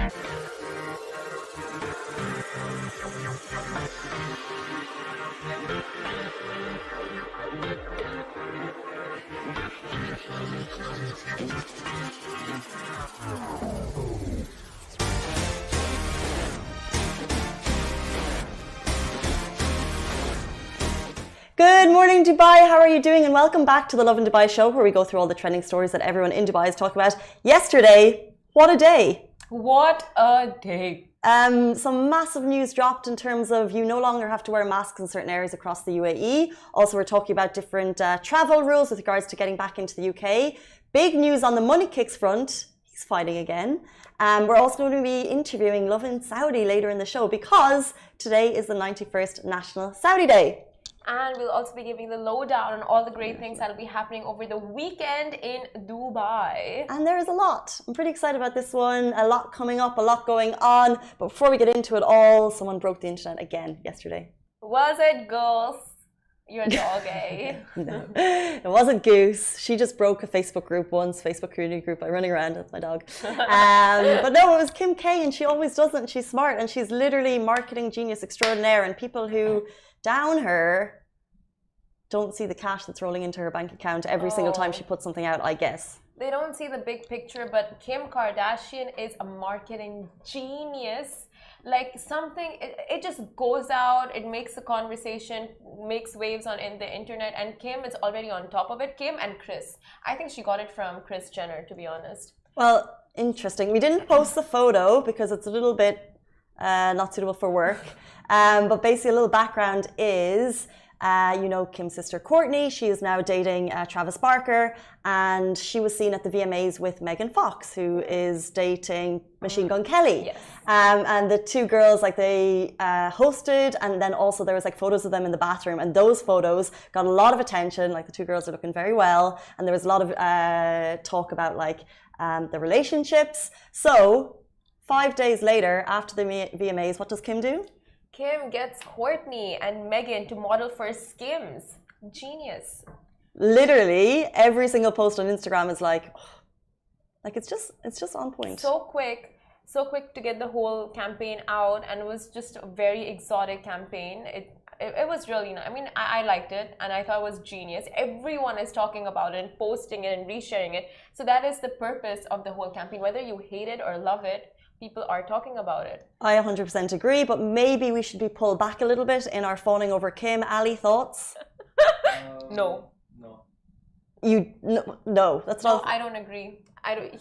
Good morning, Dubai. How are you doing? And welcome back to the Lovin Dubai show, where we go through all the trending stories that everyone in Dubai is talking about. Yesterday, what a day! What a day! Some massive news dropped in terms of you no longer have to wear masks in certain areas across the UAE. Also, we're talking about different travel rules with regards to getting back into the UK. Big news on the money kicks front. He's fighting again. We're also going to be interviewing Lovin Saudi later in the show because today is the 91st National Saudi Day. And we'll also be giving the lowdown on all the great things that'll be happening over the weekend in Dubai. And there is a lot. I'm pretty excited about this one. A lot coming up, a lot going on. But before we get into it all, someone broke the internet again yesterday. Was it Goose? You're a dog, eh? No, it wasn't Goose. She just broke a Facebook group once, Facebook community group by running around with my dog. But no, it was Kim K, and she always does it, and she's smart, and she's literally marketing genius extraordinaire, and people who down her don't see the cash that's rolling into her bank account every single time she puts something out, I guess. They don't see the big picture, but Kim Kardashian is a marketing genius. Like something, it just goes out, it makes a conversation, makes waves in the internet, and Kim is already on top of it. Kim and Kris. I think she got it from Kris Jenner, to be honest. Well, interesting. We didn't post the photo because it's a little bit not suitable for work. But basically, a little background is, you know, Kim's sister Courtney. She is now dating Travis Barker, and she was seen at the VMAs with Megan Fox, who is dating Machine Gun Kelly. Yes. And the two girls, like, they hosted, and then also there was like photos of them in the bathroom, and those photos got a lot of attention. Like, the two girls are looking very well, and there was a lot of talk about like the relationships. So 5 days later, after the VMAs, what does Kim do? Kim gets Courtney and Megan to model for Skims. Genius. Literally, every single post on Instagram is like it's just on point. So quick to get the whole campaign out, and it was just a very exotic campaign. It was really nice. I mean, I liked it, and I thought it was genius. Everyone is talking about it and posting it and resharing it. So that is the purpose of the whole campaign. Whether you hate it or love it, people are talking about it. I 100% agree, but maybe we should be pulled back a little bit in our fawning over Kim. Ali, thoughts? No. No, that's not. No, I don't agree.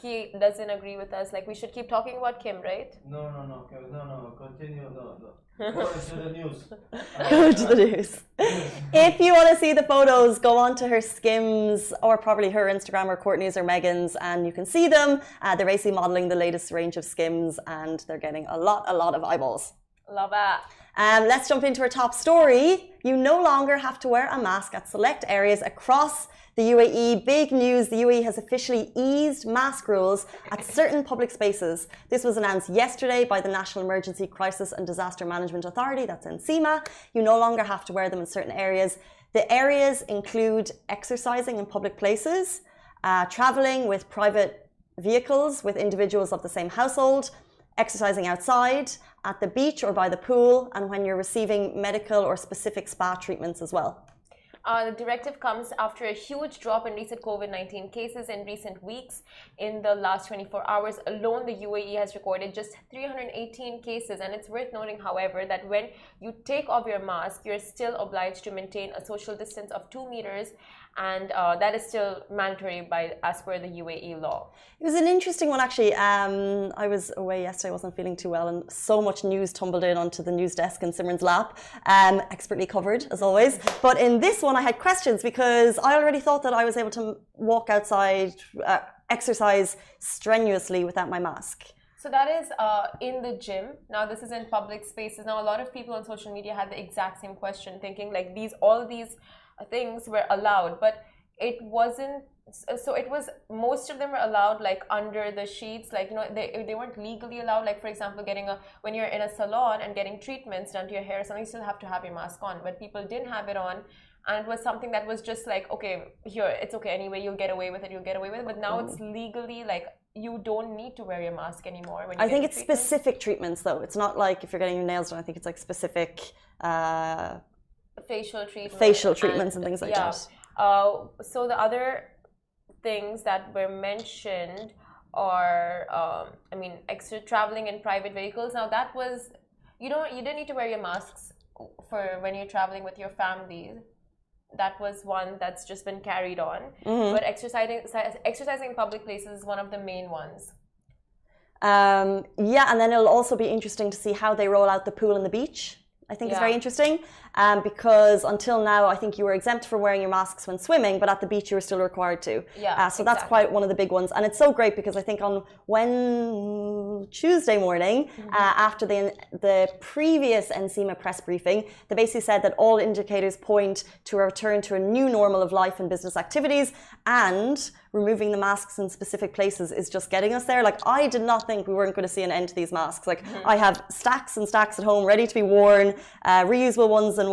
He doesn't agree with us. Like, we should keep talking about Kim, right? No. Continue. No. Go to the news. Go to the news. If you want to see the photos, go on to her Skims, or probably her Instagram, or Courtney's, or Megan's, and you can see them. They're basically modeling the latest range of Skims, and they're getting a lot of eyeballs. Love it. Let's jump into our top story. You no longer have to wear a mask at select areas across the UAE. Big news, the UAE has officially eased mask rules at certain public spaces. This was announced yesterday by the National Emergency Crisis and Disaster Management Authority, that's NCEMA. You no longer have to wear them in certain areas. The areas include exercising in public places, traveling with private vehicles with individuals of the same household, exercising outside, at the beach or by the pool, and when you're receiving medical or specific spa treatments as well. The directive comes after a huge drop in recent COVID-19 cases in recent weeks. In the last 24 hours alone, the UAE has recorded just 318 cases. And it's worth noting, however, that when you take off your mask, you're still obliged to maintain a social distance of 2 meters. And that is still mandatory as per the UAE law. It was an interesting one, actually. I was away yesterday, I wasn't feeling too well, and so much news tumbled in onto the news desk in Simran's lap. Expertly covered, as always. But in this one, I had questions because I already thought that I was able to walk outside, exercise strenuously without my mask. So that is in the gym. Now, this is in public spaces. Now, a lot of people on social media had the exact same question, thinking like all these things were allowed, but it wasn't. So it was, most of them were allowed like under the sheets, like, you know, they weren't legally allowed. Like, for example, when you're in a salon and getting treatments done to your hair, something, you still have to have your mask on, but people didn't have it on. And it was something that was just like, okay, here, it's okay anyway, you'll get away with it, but now it's legally like you don't need to wear your mask anymore when you I think get it's treatment? specific treatments though. It's not like if you're getting your nails done. I think it's like specific Facial treatments and things like yeah. that. So the other things that were mentioned are, I mean, extra traveling in private vehicles. Now that was, you didn't need to wear your masks for when you're traveling with your family. That was one that's just been carried on. But exercising in public places is one of the main ones. Yeah, and then it'll also be interesting to see how they roll out the pool and the beach. I think it's very interesting because until now, I think you were exempt from wearing your masks when swimming, but at the beach you were still required to. Yeah, so that's quite one of the big ones. And it's so great because I think on Tuesday morning, after the previous NCMA press briefing, they basically said that all indicators point to a return to a new normal of life and business activities, and removing the masks in specific places is just getting us there. Like, I did not think we weren't going to see an end to these masks. Like, I have stacks and stacks at home ready to be worn, reusable ones and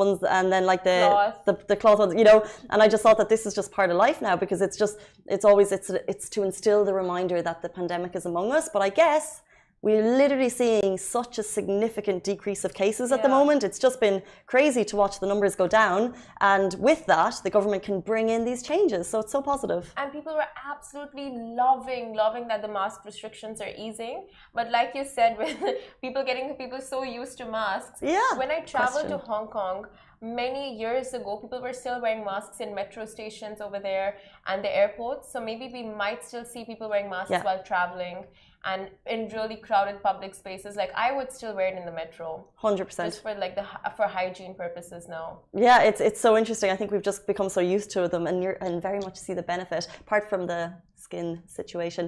then like the cloth ones, you know. And I just thought that this is just part of life now, because it's to instill the reminder that the pandemic is among us. But I guess we're literally seeing such a significant decrease of cases at the moment. It's just been crazy to watch the numbers go down. And with that, the government can bring in these changes. So it's so positive. And people were absolutely loving that the mask restrictions are easing. But like you said, with people so used to masks. Yeah. When I traveled to Hong Kong many years ago, people were still wearing masks in metro stations over there and the airports. So maybe we might still see people wearing masks while traveling. And in really crowded public spaces, like I would still wear it in the metro. 100%. Just for like for hygiene purposes now. Yeah, it's so interesting. I think we've just become so used to them, and very much see the benefit, apart from the skin situation.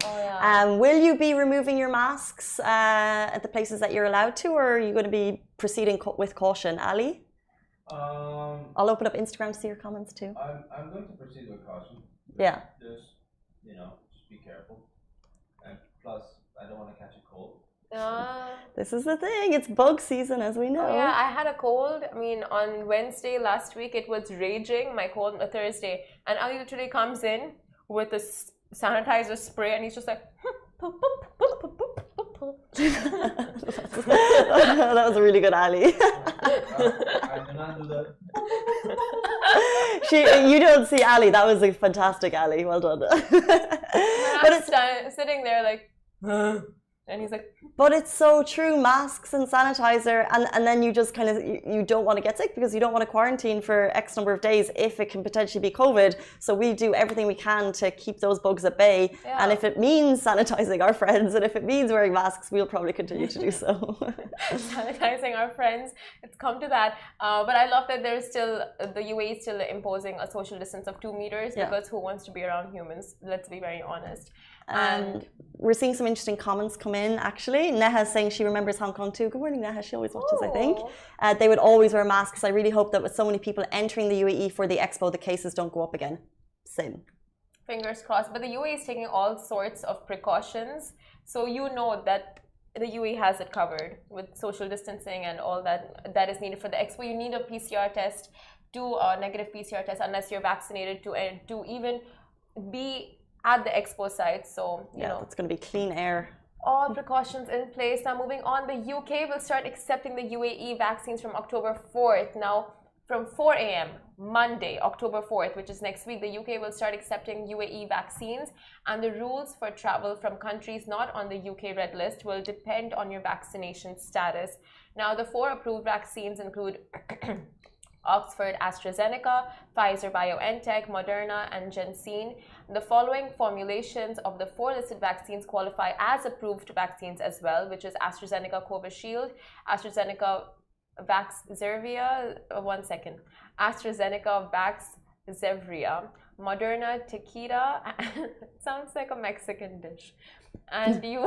Will you be removing your masks at the places that you're allowed to, or are you going to be proceeding with caution, Ali? I'll open up Instagram to see your comments too. I'm going to proceed with caution. Yeah. Just, just be careful. And plus, I don't want to catch a cold. This is the thing. It's bug season, as we know. Oh, yeah, I had a cold. I mean, on Wednesday last week, it was raging, my cold, on Thursday. And Ali literally comes in with a sanitizer spray, and he's just like, that was a really good Ali. I cannot do that. You don't see Ali. That was a fantastic Ali. Well done. But it's sitting there like, and he's like, but it's so true. Masks and sanitizer, and then you just kind of you don't want to get sick because you don't want to quarantine for X number of days if it can potentially be COVID. So we do everything we can to keep those bugs at bay. Yeah. And if it means sanitizing our friends, and if it means wearing masks, we'll probably continue to do so. Sanitizing our friends, it's come to that. But I love that there's still, the UAE is still imposing a social distance of 2 meters, because who wants to be around humans? Let's be very honest. And we're seeing some interesting comments come in, actually. Neha is saying she remembers Hong Kong too. Good morning, Neha. She always watches, I think. They would always wear masks. I really hope that with so many people entering the UAE for the expo, the cases don't go up again. Same. Fingers crossed. But the UAE is taking all sorts of precautions. So you know that the UAE has it covered with social distancing and all that is needed for the expo. You need a PCR test, do a negative PCR test unless you're vaccinated to even be at the expo site. So, you know, it's going to be clean air. All precautions in place. Now, moving on, the UK will start accepting the UAE vaccines from October 4th. Now, from 4 a.m. Monday, October 4th, which is next week, the UK will start accepting UAE vaccines, and the rules for travel from countries not on the UK red list will depend on your vaccination status. Now, the 4 approved vaccines include Oxford AstraZeneca, Pfizer BioNTech, Moderna, and Janssen. The following formulations of the 4 listed vaccines qualify as approved vaccines as well, which is AstraZeneca Covishield, AstraZeneca Vaxzevria, AstraZeneca Vaxzevria, Moderna Takeda, sounds like a Mexican dish. And you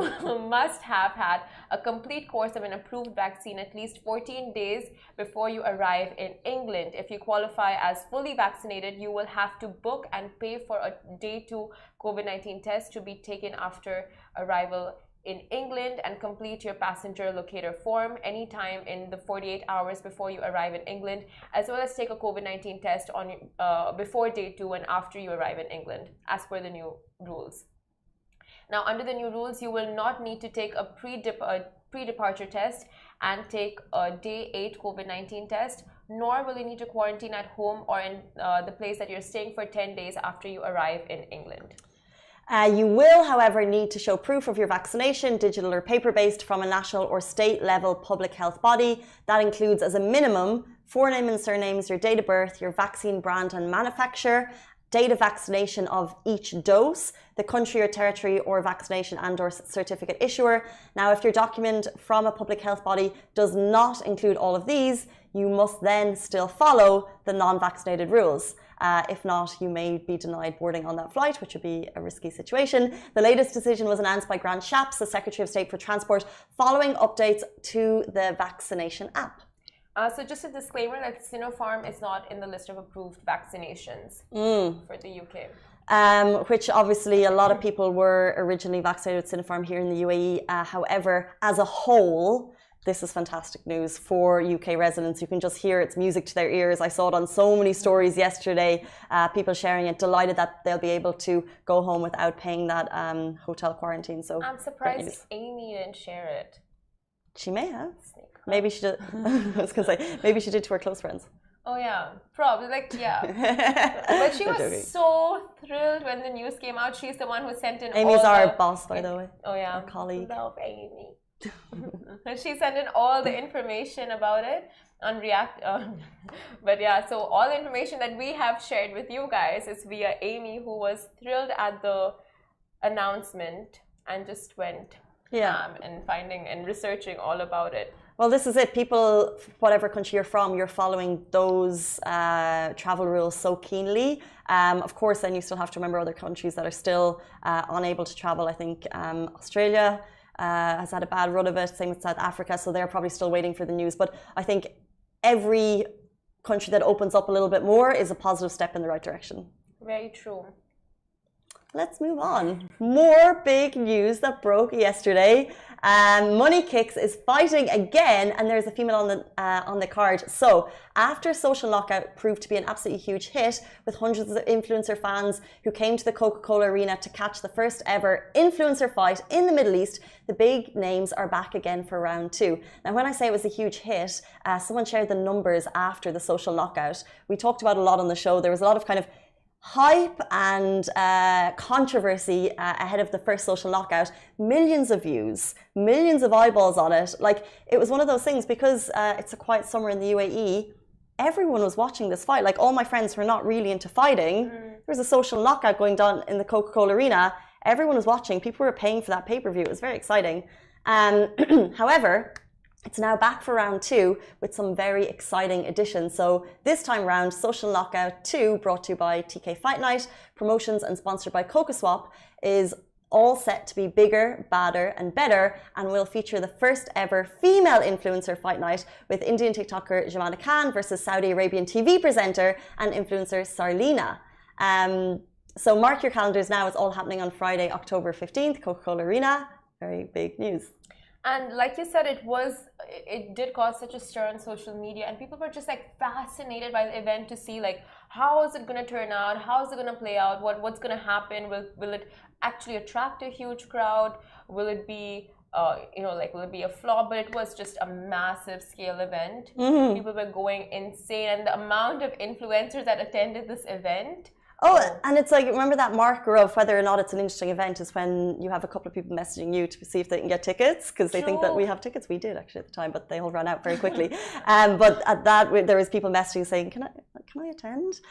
must have had a complete course of an approved vaccine at least 14 days before you arrive in England. If you qualify as fully vaccinated, you will have to book and pay for a day 2 COVID-19 test to be taken after arrival in England, and complete your passenger locator form anytime in the 48 hours before you arrive in England, as well as take a COVID-19 test before day 2 and after you arrive in England, as per the new rules. Now, under the new rules, you will not need to take a pre-departure test and take a day 8 COVID-19 test, nor will you need to quarantine at home or in the place that you're staying for 10 days after you arrive in England. You will, however, need to show proof of your vaccination, digital or paper-based, from a national or state-level public health body. That includes, as a minimum, forename and surnames, your date of birth, your vaccine brand and manufacturer, date of vaccination of each dose, the country or territory or vaccination and/or certificate issuer. Now, if your document from a public health body does not include all of these, you must then still follow the non-vaccinated rules. If not, you may be denied boarding on that flight, which would be a risky situation. The latest decision was announced by Grant Shapps, the Secretary of State for Transport, following updates to the vaccination app. So just a disclaimer that Sinopharm is not in the list of approved vaccinations for the UK. Which obviously a lot of people were originally vaccinated with Sinopharm here in the UAE. However, as a whole, this is fantastic news for UK residents. You can just hear its music to their ears. I saw it on so many stories yesterday, people sharing it, delighted that they'll be able to go home without paying that hotel quarantine. So I'm surprised Amy didn't share it. She may have. Maybe she did. I was going to say, maybe she did to her close friends. Oh yeah, probably, like, yeah. But she was so thrilled when the news came out. She's the one who sent in Amy's our boss, by the way. Oh yeah. Our colleague. Love Amy. She sent in all the information about it on React. But yeah, so all the information that we have shared with you guys is via Amy, who was thrilled at the announcement and just went and finding and researching all about it. Well, this is it. People, whatever country you're from, you're following those travel rules so keenly. Of course, then you still have to remember other countries that are still unable to travel. I think Australia has had a bad run of it, same with South Africa, so they're probably still waiting for the news. But I think every country that opens up a little bit more is a positive step in the right direction. Very true. Let's move on. More big news that broke yesterday. Money Kicks is fighting again, and there's a female on the card. So, after Social Knockout proved to be an absolutely huge hit, with hundreds of influencer fans who came to the Coca-Cola Arena to catch the first ever influencer fight in the Middle East, the big names are back again for round 2. Now, when I say it was a huge hit, someone shared the numbers after the Social Knockout. We talked about it a lot on the show. There was a lot of kind of hype and controversy ahead of the first Social Knockout. Millions of views, millions of eyeballs on it. Like, it was one of those things, because it's a quiet summer in the UAE, everyone was watching this fight. Like, all my friends who are not really into fighting, there was a Social Knockout going down in the Coca-Cola Arena. Everyone was watching. People were paying for that pay-per-view. It was very exciting. However, it's now back for round 2 with some very exciting additions. So this time round, Social Knockout 2, brought to you by TK Fight Night, promotions and sponsored by CocoSwap, is all set to be bigger, badder and better, and will feature the first ever female influencer fight night with Indian TikToker Jamana Khan versus Saudi Arabian TV presenter and influencer Sarlina. So mark your calendars now. It's all happening on Friday, October 15th, Coca-Cola Arena. Very big news. And like you said, it did cause such a stir on social media, and people were just like fascinated by the event to see like how is it going to turn out, how is it going to play out, what's going to happen, will it actually attract a huge crowd, will it be will it be a flop? But it was just a massive scale event. People were going insane, and the amount of influencers that attended this event. And it's like, remember that marker of whether or not it's an interesting event is when you have a couple of people messaging you to see if they can get tickets, because they think that we have tickets. We did actually at the time, but they all ran out very quickly. But at that, there was people messaging saying, can I attend?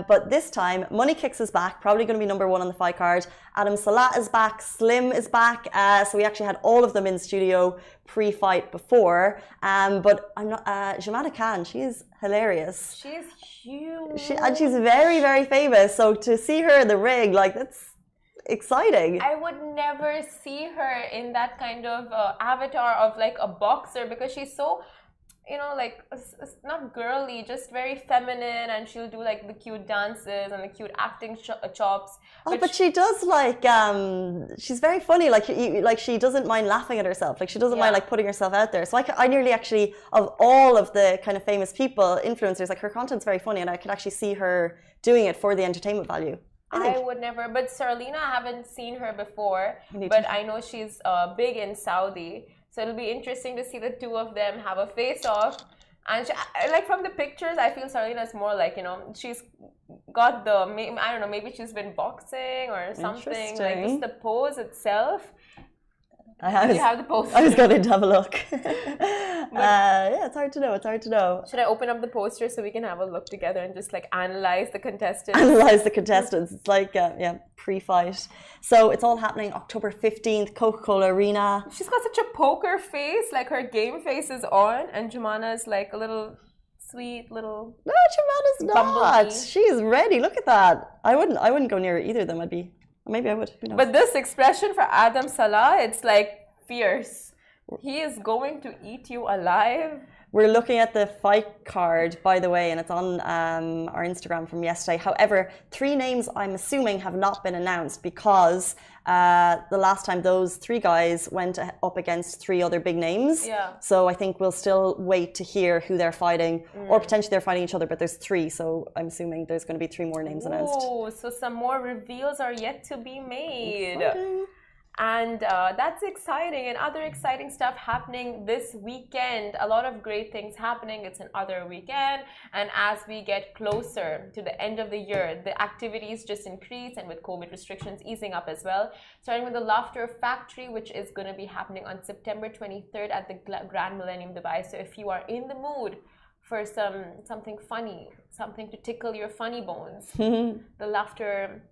But this time, Money Kicks is back, probably going to be number 1 on the fight card. Adam Salah is back, Slim is back. So we actually had all of them in studio pre-fight before. But I'm not, Jamana Khan, she is hilarious. She's huge. And she's very, very famous. So to see her in the ring, like, that's exciting. I would never see her in that kind of avatar of like a boxer, because she's so, like, not girly, just very feminine, and she'll do like the cute dances and the cute acting chops. But she does like, she's very funny. Like she doesn't mind laughing at herself. Like, she doesn't mind like putting herself out there. So I nearly actually, of all of the kind of famous people, influencers, like, her content's very funny, and I could actually see her doing it for the entertainment value. I would never. But Sarlina, I haven't seen her before. But I know she's big in Saudi. So it'll be interesting to see the two of them have a face-off. And she, like from the pictures, I feel Sarlina is more like, you know, she's got the, I don't know, maybe she's been boxing or something. Like just the pose itself. You have the poster. I was going to have a look. Yeah, it's hard to know. It's hard to know. Should I open up the poster so we can have a look together and just like analyze the contestants? Analyze the contestants. It's like, yeah, pre-fight. So it's all happening October 15th, Coca-Cola Arena. She's got such a poker face. Like her game face is on, and Jumana is like a little sweet little. No, Jumana's not. She's ready. Look at that. I wouldn't go near either of them. Maybe I would. Who knows? But this expression for Adam Salah, it's like fierce. He is going to eat you alive. We're looking at the fight card, by the way, and it's on our Instagram from yesterday. However, 3 names, I'm assuming, have not been announced because the last time those 3 guys went up against 3 other big names. Yeah. So I think we'll still wait to hear who they're fighting, or potentially they're fighting each other, but there's 3. So I'm assuming there's going to be 3 more names announced. Oh, so some more reveals are yet to be made. Exciting. And that's exciting, and other exciting stuff happening this weekend. A lot of great things happening. It's an other weekend, and as we get closer to the end of the year, the activities just increase, and with COVID restrictions easing up as well. Starting with the Laughter Factory, which is going to be happening on September 23rd at the Grand Millennium Dubai. So if you are in the mood for something funny, something to tickle your funny bones, the Laughter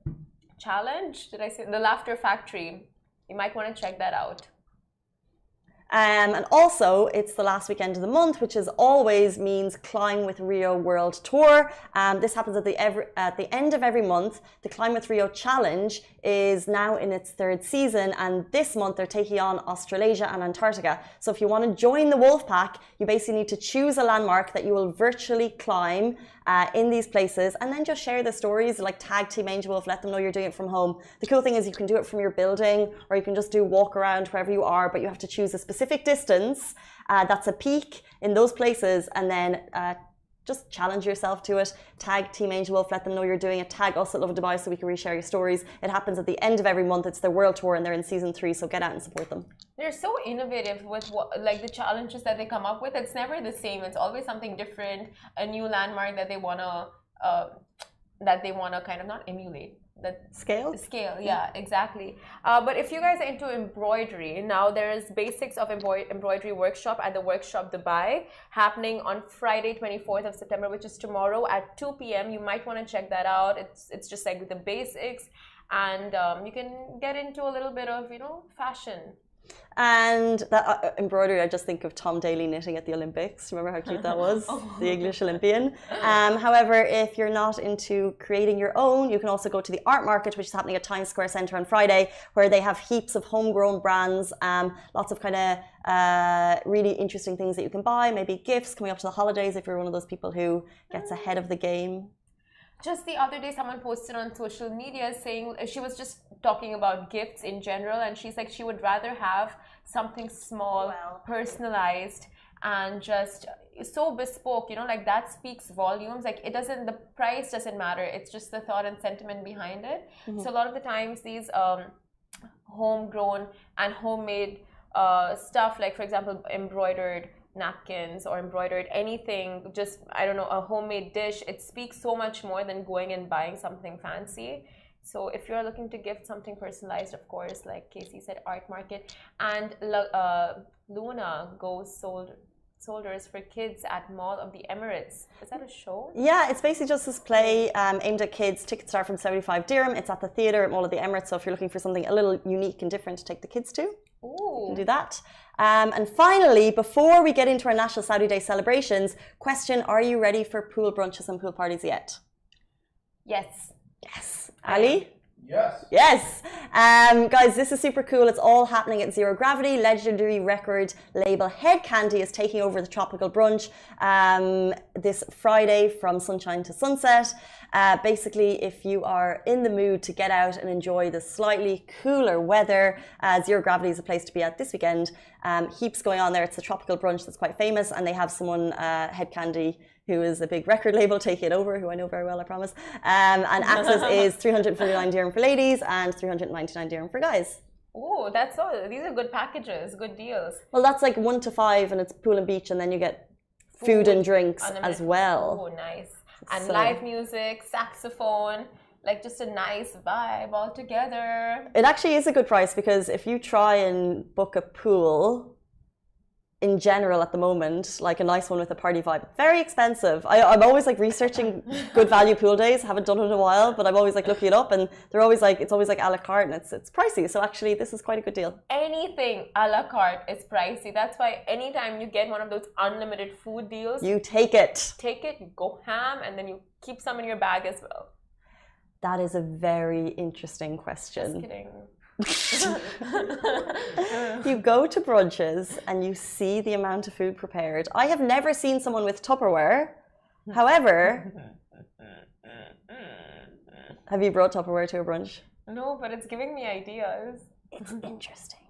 Challenge, did I say? The Laughter Factory. You might want to check that out. And also, it's the last weekend of the month, which is always means Climb with Rio World Tour. This happens at the end of every month. The Climb with Rio Challenge is now in its 3rd season, and this month they're taking on Australasia and Antarctica. So if you want to join the Wolfpack, you basically need to choose a landmark that you will virtually climb in these places, and then just share the stories, like tag Team Angel Wolf, let them know you're doing it from home. The cool thing is you can do it from your building, or you can just do walk around wherever you are, but you have to choose a specific distance that's a peak in those places, and then just challenge yourself to it. Tag Team Angel Wolf, let them know you're doing it. Tag us at Lovin Dubai so we can reshare your stories. It happens at the end of every month. It's their world tour, and they're in season 3, so get out and support them. They're so innovative with like the challenges that they come up with. It's never the same. It's always something different, a new landmark that they wanna kind of not emulate. That scale, yeah, exactly. But if you guys are into embroidery, now there's basics of embroidery workshop at the Workshop Dubai happening on Friday 24th of September, which is tomorrow at 2 p.m. You might want to check that out. It's just like the basics, and you can get into a little bit of, you know, fashion. And that embroidery, I just think of Tom Daly knitting at the Olympics. Remember how cute that was? The English Olympian. However, if you're not into creating your own, you can also go to the art market, which is happening at Times Square Centre on Friday, where they have heaps of homegrown brands, lots of kind of really interesting things that you can buy, maybe gifts coming up to the holidays if you're one of those people who gets ahead of the game. Just the other day, someone posted on social media saying she was just talking about gifts in general, and she's like she would rather have something small, personalized, and just so bespoke, you know, like that speaks volumes. Like the price doesn't matter, it's just the thought and sentiment behind it. So a lot of the times these homegrown and homemade stuff, like for example embroidered napkins or embroidered anything, just I don't know, a homemade dish, it speaks so much more than going and buying something fancy. So if you're looking to gift something personalized, of course, like Casey said, art market. And Luna goes soldiers for kids at Mall of the Emirates. Is that a show? Yeah, it's basically just this play aimed at kids. Tickets start from 75 dirham. It's at the theatre at Mall of the Emirates. So if you're looking for something a little unique and different to take the kids to, you can do that. And finally, before we get into our National Saudi Day celebrations, question, are you ready for pool brunches and pool parties yet? Yes. Yes. Ali? Yes. Yes. Guys, this is super cool. It's all happening at Zero Gravity. Legendary record label Head Candy is taking over the Tropical Brunch this Friday from sunshine to sunset. Basically, if you are in the mood to get out and enjoy the slightly cooler weather, Zero Gravity is a place to be at this weekend. Heaps going on there. It's the Tropical Brunch that's quite famous, and they have someone, Head Candy, who is a big record label, Take It Over, who I know very well, I promise. And access is 349 dirham for ladies and 399 dirham for guys. Oh, that's all. These are good packages, good deals. Well, that's like 1 to 5, and it's pool and beach, and then you get food and drinks as well. Oh, nice. And So- live music, saxophone, like just a nice vibe all together. It actually is a good price, because if you try and book a pool in general at the moment, like a nice one with a party vibe, very expensive. I'm always like researching good value pool days. Haven't done it in a while, but I'm always like looking it up, and they're always like, it's always like a la carte, and it's pricey. So actually, this is quite a good deal. Anything a la carte is pricey. That's why anytime you get one of those unlimited food deals, You take it. take it, you go ham, and then you keep some in your bag as well. That is a very interesting Just question. kidding. You go to brunches and you see the amount of food prepared. I have never seen someone with Tupperware. However, have you brought Tupperware to a brunch? No, but it's giving me ideas. It's interesting.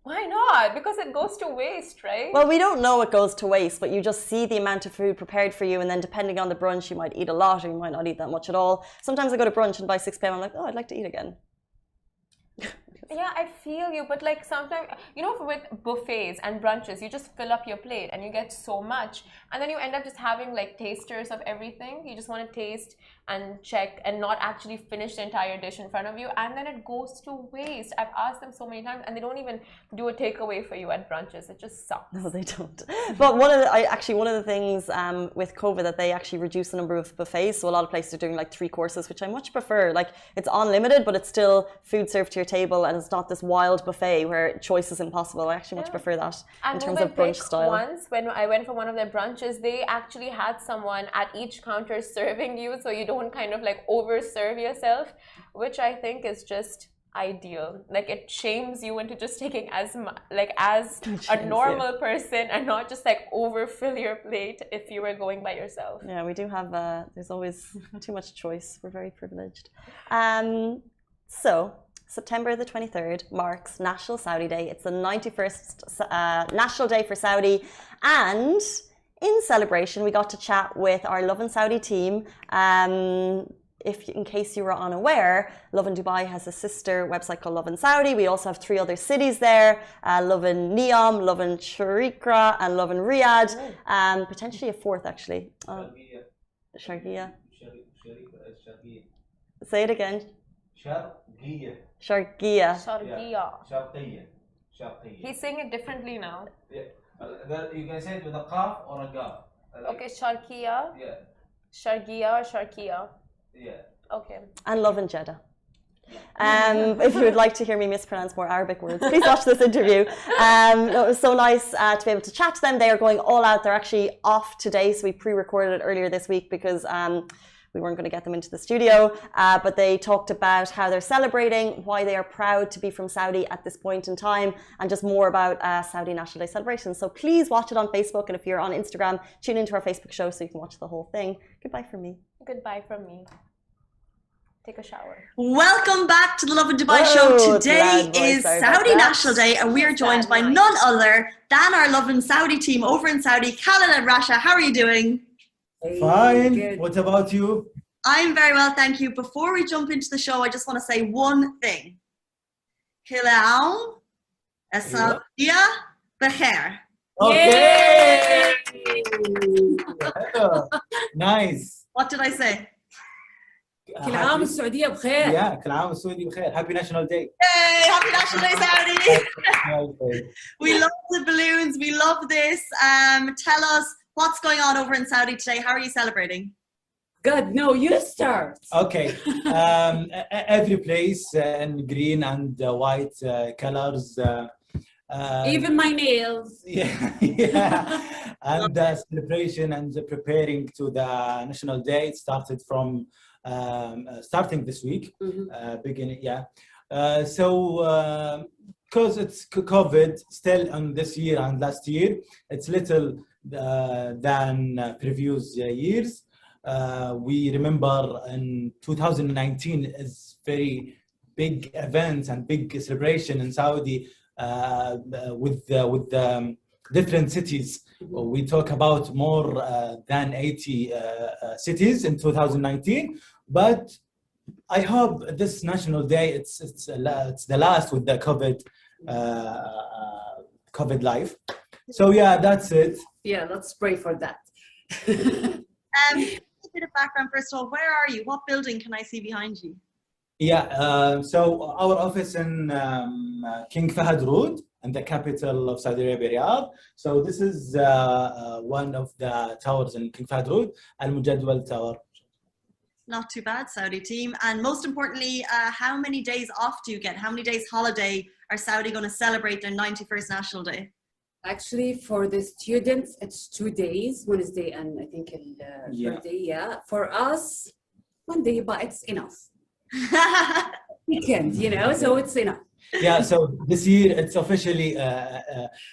Why not? Because it goes to waste, right? Well, we don't know it goes to waste, but you just see the amount of food prepared for you, and then depending on the brunch, you might eat a lot or you might not eat that much at all. Sometimes I go to brunch and by 6 p.m. I'm like, oh, I'd like to eat again. Yeah, I feel you, but like sometimes, you know, with buffets and brunches, you just fill up your plate and you get so much, and then you end up just having like tasters of everything. You just want to taste and check and not actually finish the entire dish in front of you, and then it goes to waste. I've asked them so many times, and they don't even do a takeaway for you at brunches. It just sucks. No, they don't. But one of the things with COVID that they actually reduced the number of buffets. So a lot of places are doing like 3 courses, which I much prefer. Like it's unlimited, but it's still food served to your table, and it's not this wild buffet where choice is impossible. I actually much prefer that in terms of brunch style. Once when I went for one of their brunches, they actually had someone at each counter serving you, so you don't kind of like over serve yourself, which I think is just ideal. Like it shames you into just taking as a normal person, and not just like overfill your plate if you were going by yourself. Yeah, we do have. There's always too much choice. We're very privileged. So September the 23rd marks National Saudi Day. It's the 91st National Day for Saudi, and in celebration, we got to chat with our Lovin Saudi team. In case you were unaware, Lovin Dubai has a sister website called Lovin Saudi. We also have 3 other cities there: Lovin Neom, Lovin Sharikra, and Lovin Riyadh. Potentially a 4th, actually. Sharqiya. Say it again. Sharqiya. Sharqiya. Sharqiya. He's saying it differently now. Yeah. You can say it with a qaf or a gaf. Okay, Sharqiya. Yeah. Sharqiya or Sharqiya. Yeah. Okay. And Lovin Jeddah. If you would like to hear me mispronounce more Arabic words, please watch this interview. It was so nice to be able to chat to them. They are going all out. They're actually off today, so we pre-recorded it earlier this week because we weren't going to get them into the studio. But they talked about how they're celebrating, why they are proud to be from Saudi at this point in time, and just more about Saudi National Day celebrations. So please watch it on Facebook, and if you're on Instagram, tune into our Facebook show so you can watch the whole thing. Goodbye from me. Goodbye from me. Take a shower. Welcome back to the Lovin Dubai show. Today is Saudi National Day, and we are joined by none other than our Lovin Saudi team over in Saudi, Khaled and Rasha. How are you doing? Fine. Good. What about you? I'm very well, thank you. Before we jump into the show, I just want to say one thing. Khilaam, Asadiya, Bekhair. Okay. Nice. What did I say? كل عام السعودية بخير. Yeah, كل عام السعودية بخير. Happy National Day. Yay! Happy National Day, Saudi! We love the balloons. We love this. Tell us what's going on over in Saudi today. How are you celebrating? Good. No, you start. Okay. Every place in green and white colors. Even my nails. Yeah. And the celebration and the preparing to the National Day, it started from starting this week, beginning, yeah. So, because it's COVID still on this year and last year, it's little than previous years. We remember in 2019 is very big events and big celebration in Saudi with the different cities. We talk about more than 80 cities in 2019, but I hope this National Day it's the last with the COVID life. So yeah, that's it. Yeah, let's pray for that. A bit of background first of all. Where are you? What building can I see behind you? Yeah, so our office in King Fahd Road, in the capital of Saudi Arabia, Riyadh. So this is one of the towers in King Fahd Road, Al Mujadwal Tower. Not too bad, Saudi team. And most importantly, how many days off do you get? How many days holiday are Saudi going to celebrate their 91st National Day? Actually, for the students, it's 2 days, Wednesday and I think Thursday. Yeah. For us, 1 day, but it's enough. Weekend, so it's enough. Yeah, so this year it's officially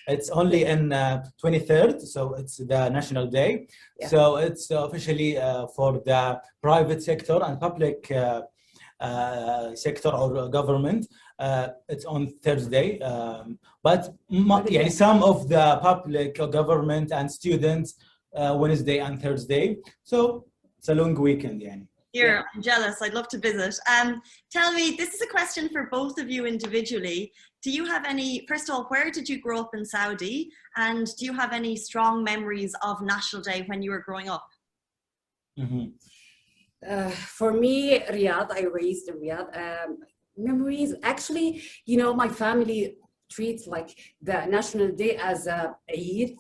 it's only in 23rd, so it's the National Day. Yeah. So it's officially for the private sector and public sector or government. It's on Thursday, but some of the public government and students Wednesday and Thursday. So it's a long weekend, yani. Here, I'm jealous. I'd love to visit. Tell me, this is a question for both of you individually. Do you have any, first of all, where did you grow up in Saudi? And do you have any strong memories of National Day when you were growing up? For me, Riyadh, I raised in Riyadh. Memories, actually, my family treats like the National Day as a Eid.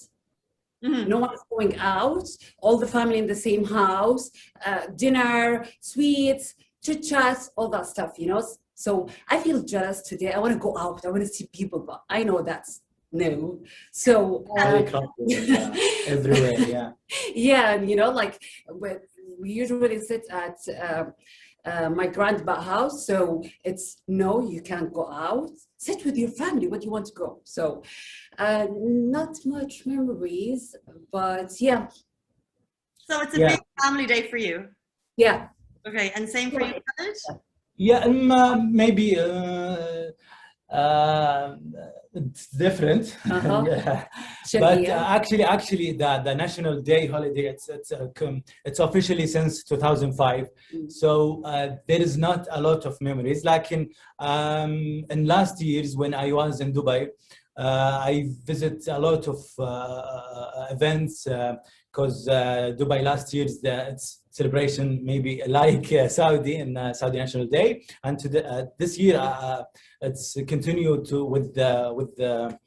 No one is going out, all the family in the same house, dinner, sweets, chit chats, all that stuff, So I feel jealous today. I want to go out, I want to see people, but I know that's no. So everywhere, yeah. Yeah, and we usually sit at my grandpa house, so it's no, you can't go out. Sit with your family. What do you want to go? So, not much memories, but yeah. So it's a big family day for you. Yeah. Okay, and same for you, Khaled? Yeah, maybe it's different. But actually the National Day holiday it's officially since 2005. So there is not a lot of memories like in last years when I was in Dubai. I visit a lot of events because Dubai last year's its celebration maybe like Saudi and Saudi National Day, and this year it's continued to with the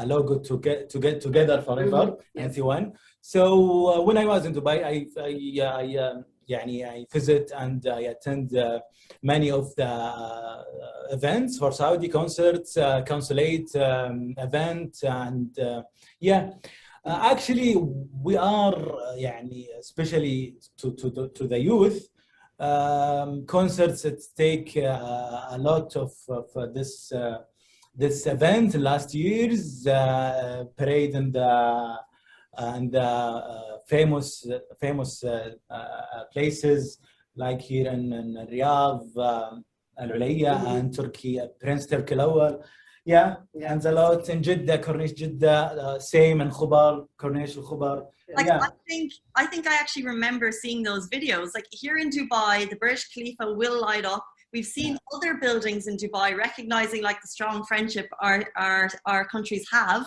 logo to get together forever 91. So when I was in Dubai, I visit and I attend many of the events for Saudi concerts, consulate event, and actually we are especially to the youth concerts that take a lot of this event last year's parade and the famous places like here in Riyadh, Al-Ulayya, and Turkey, Prince Turki Al-Awwal. And a lot in Jeddah, Corniche Jeddah, same in Khubar, Corniche Al-Khubar. I think I actually remember seeing those videos. Like here in Dubai, the Burj Khalifa will light up. We've seen other buildings in Dubai recognizing like the strong friendship our countries have.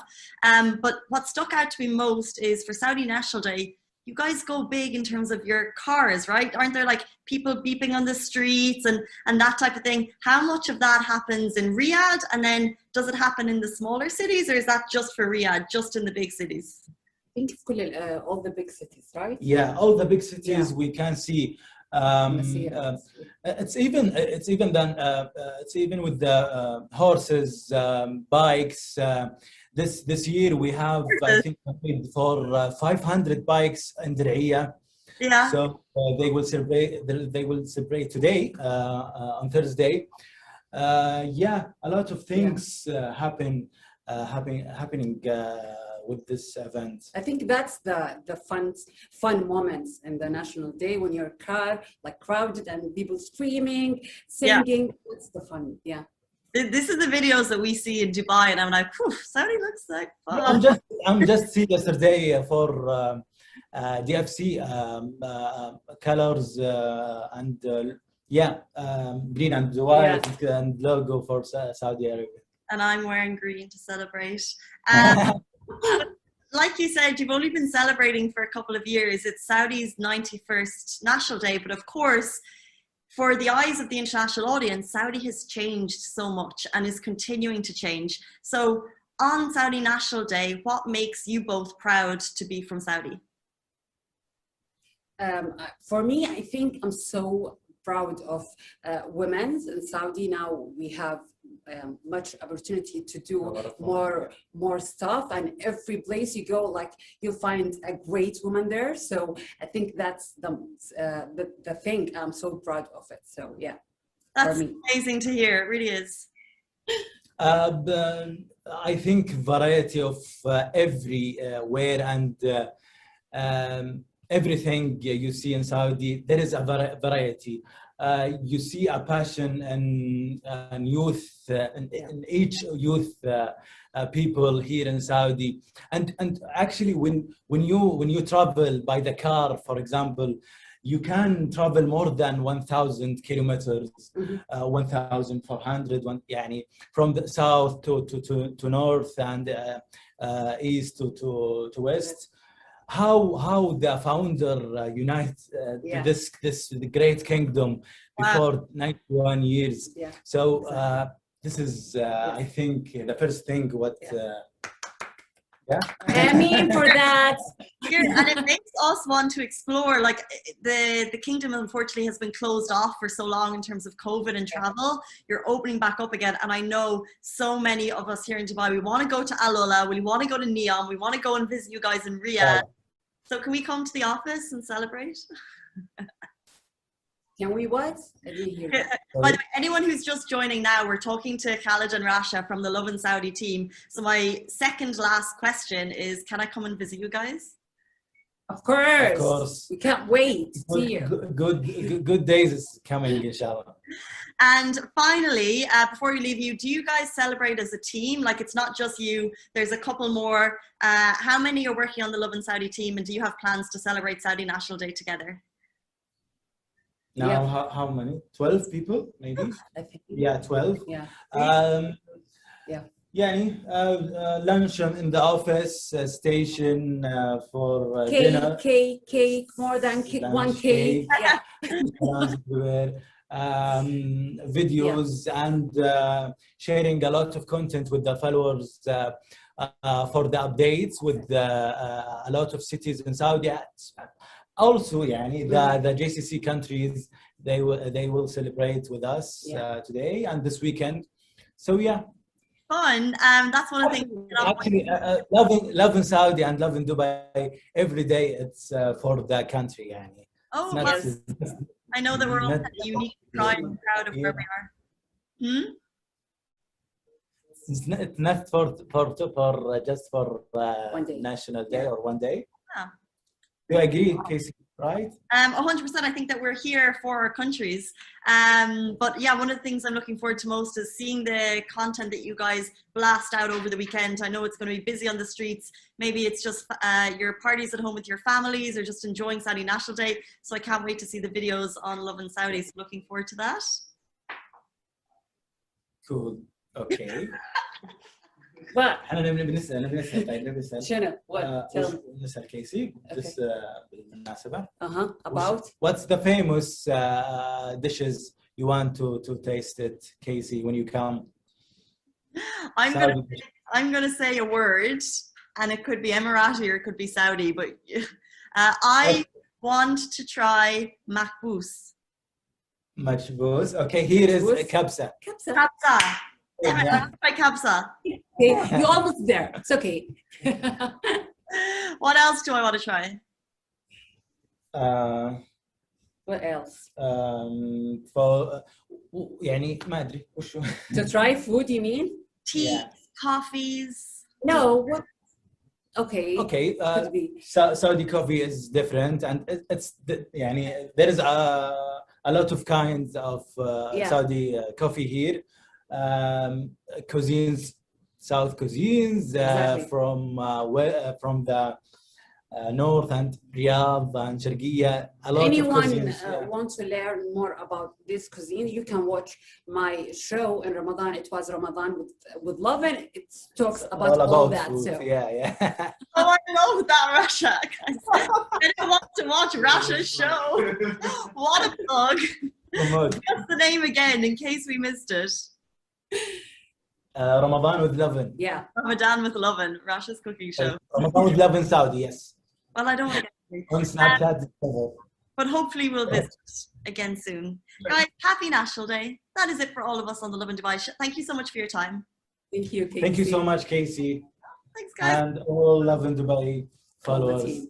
But what stuck out to me most is for Saudi National Day, you guys go big in terms of your cars, right? Aren't there like people beeping on the streets and that type of thing? How much of that happens in Riyadh? And then does it happen in the smaller cities, or is that just for Riyadh, just in the big cities? I think it's all the big cities, right? Yeah, all the big cities we can see. It's even with the horses, bikes. This year we have I think for 500 bikes in Diriyah. Yeah. So they will celebrate today on Thursday. A lot of things happening with this event. I think that's the fun moments in the National Day when your car like crowded and people screaming, singing. That's the fun. Yeah. This is the videos that we see in Dubai, and I'm like, "Phew, Saudi looks like fun." I'm just see yesterday for DFC colors and green and white and logo for Saudi Arabia. And I'm wearing green to celebrate. Like you said, you've only been celebrating for a couple of years. It's Saudi's 91st National Day, but of course, for the eyes of the international audience, Saudi has changed so much and is continuing to change. So on Saudi National Day, what makes you both proud to be from Saudi? For me, I think I'm so proud of women in Saudi. Now we have much opportunity to do more stuff, and every place you go, like you'll find a great woman there. So I think that's the thing. I'm so proud of it. So yeah, that's amazing to hear. It really is. I think variety of everywhere and everything you see in Saudi, there is a variety. You see a passion and youth in each youth people here in Saudi, and actually when you travel by the car, for example, you can travel more than 1,000 kilometers, 1,400, from the south to north and east to west. How the founder unite this great kingdom before 91 years. So this is I think the first thing what I mean for that. And it makes us want to explore, like the kingdom unfortunately has been closed off for so long in terms of COVID and travel. You're opening back up again, and I know so many of us here in Dubai, we want to go to Al Ula, we want to go to Neom, we want to go and visit you guys in Riyadh. So can we come to the office and celebrate? Can we what? I didn't hear that. By the way, anyone who's just joining now, we're talking to Khalid and Rasha from the Lovin Saudi team. So my second last question is, can I come and visit you guys? Of course. Of course. We can't wait to see you. Good days is coming, inshallah. And finally, before we leave you, do you guys celebrate as a team? Like, it's not just you, there's a couple more. How many are working on the Lovin Saudi team, and do you have plans to celebrate Saudi National Day together? Now, how many? 12 people, maybe? I think. Yeah, 12. Yeah. Lunch in the office, station for dinner. Cake, more than one cake. Yeah. Videos and sharing a lot of content with the followers for the updates with a lot of cities in Saudi. Also, the JCC countries, they will celebrate with us today and this weekend. So fun. That's one of the things. Actually, loving Saudi and loving Dubai every day. It's for the country. Oh, I know that we're all unique, proud of where we are. It's not for just for National Day or one day. Yeah. Do you agree, Casey? Right? 100%. I think that we're here for our countries. But yeah, one of the things I'm looking forward to most is seeing the content that you guys blast out over the weekend. I know it's going to be busy on the streets. Maybe it's just your parties at home with your families or just enjoying Saudi National Day. So I can't wait to see the videos on Lovin Saudi. So looking forward to that. Cool. Okay. What? أنا بنسأل شنو؟ What? Tell me. نسأل كيسي بس بالمناسبة. About? What's the famous dishes you want to taste it, Casey, when you come? I'm gonna say a word, and it could be Emirati or it could be Saudi, but I want to try makbous. Makbous. Okay, here is kabsa. Kabsa. Yeah, try kabsa. Okay, you're almost there. It's okay. What else do I want to try? What else? يعني ما أدري وشو. To try food, you mean? Tea, coffees. No. What? Okay. Okay. Saudi coffee is different, and it's يعني there is a lot of kinds of Saudi coffee here. cuisines, South cuisines, Exactly. from the North and Riyadh and Sharqiyya, a lot of Anyone cuisines. wants to learn more about this cuisine, you can watch my show in Ramadan. It was Ramadan with Lovin. It talks about all that. Food. So Yeah. Oh, I love that, Rasha. I don't want to watch Rasha's show. What a plug. What's the name again, in case we missed it? Ramadan with Lovin. yeah, Ramadan with Lovin, Rasha's cooking show. Ramadan with Lovin Saudi, yes. Well, I don't want to get On Snapchat. but hopefully we'll visit again soon. Guys, happy National Day. That is it for all of us on the Lovin Dubai show. Thank you so much for your time. thank you, Casey. Thank you so much, Casey. Thanks, guys. And all Lovin Dubai followers.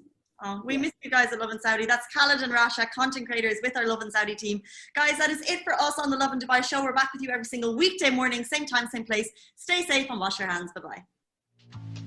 Oh, we miss you guys at Lovin Saudi. That's Khaled and Rasha, content creators with our Lovin Saudi team. Guys, that is it for us on the Lovin Dubai show. We're back with you every single weekday morning, same time, same place. Stay safe and wash your hands. Bye-bye.